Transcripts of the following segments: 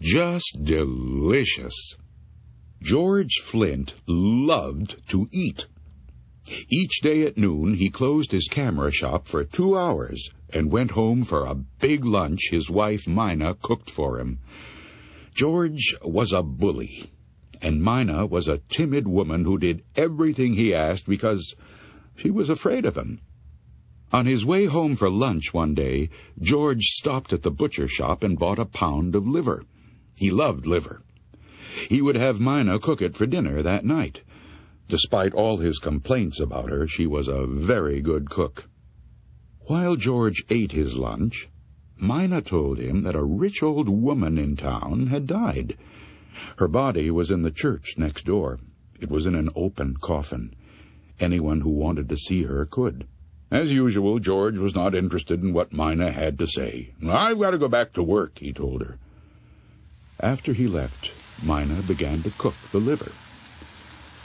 just delicious. George Flint loved to eat. Each day at noon he closed his camera shop for 2 hours and went home for a big lunch his wife Mina cooked for him. George was a bully, and Mina was a timid woman who did everything he asked because she was afraid of him. On his way home for lunch one day, George stopped at the butcher shop and bought a pound of liver. He loved liver. He would have Mina cook it for dinner that night. Despite all his complaints about her, she was a very good cook. While George ate his lunch, Mina told him that a rich old woman in town had died. Her body was in the church next door. It was in an open coffin. Anyone who wanted to see her could. As usual, George was not interested in what Mina had to say. "I've got to go back to work," he told her. After he left, Mina began to cook the liver.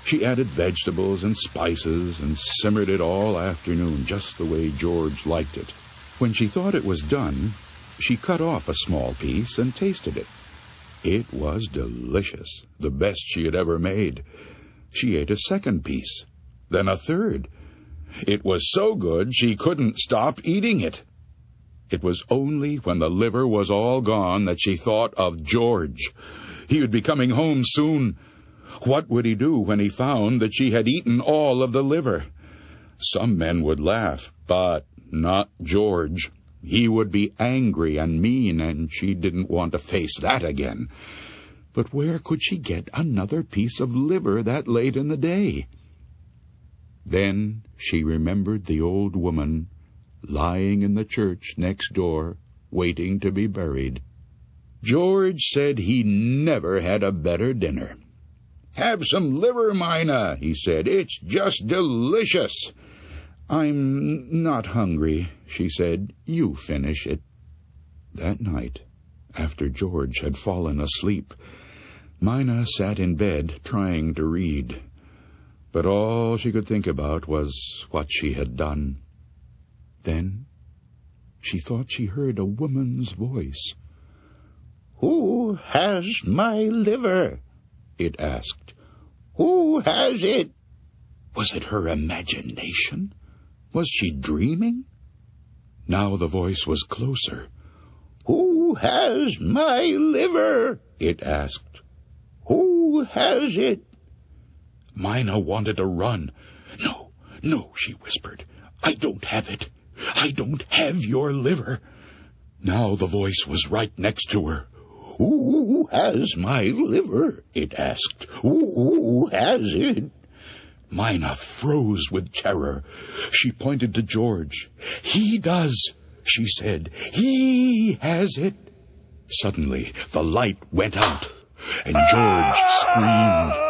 She added vegetables and spices and simmered it all afternoon, just the way George liked it. When she thought it was done, she cut off a small piece and tasted it. It was delicious, the best she had ever made. She ate a second piece, then a third. It was so good she couldn't stop eating it. It was only when the liver was all gone that she thought of George. He would be coming home soon. What would he do when he found that she had eaten all of the liver? Some men would laugh, but not George. He would be angry and mean, and she didn't want to face that again. But where could she get another piece of liver that late in the day? Then she remembered the old woman lying in the church next door, waiting to be buried. George said he never had a better dinner. "Have some liver, Mina," he said. "It's just delicious." "I'm not hungry," she said. "You finish it." That night, after George had fallen asleep, Mina sat in bed trying to read. But all she could think about was what she had done. Then she thought she heard a woman's voice. "Who has my liver?" it asked. "Who has it?" Was it her imagination? Was she dreaming? Now the voice was closer. "Who has my liver?" it asked. "Who has it?" Mina wanted to run. No, she whispered. "I don't have it. I don't have your liver." Now the voice was right next to her. "Who has my liver?" it asked. "Who has it?" Mina froze with terror. She pointed to George. "He does," she said. "He has it." Suddenly the light went out, and George screamed.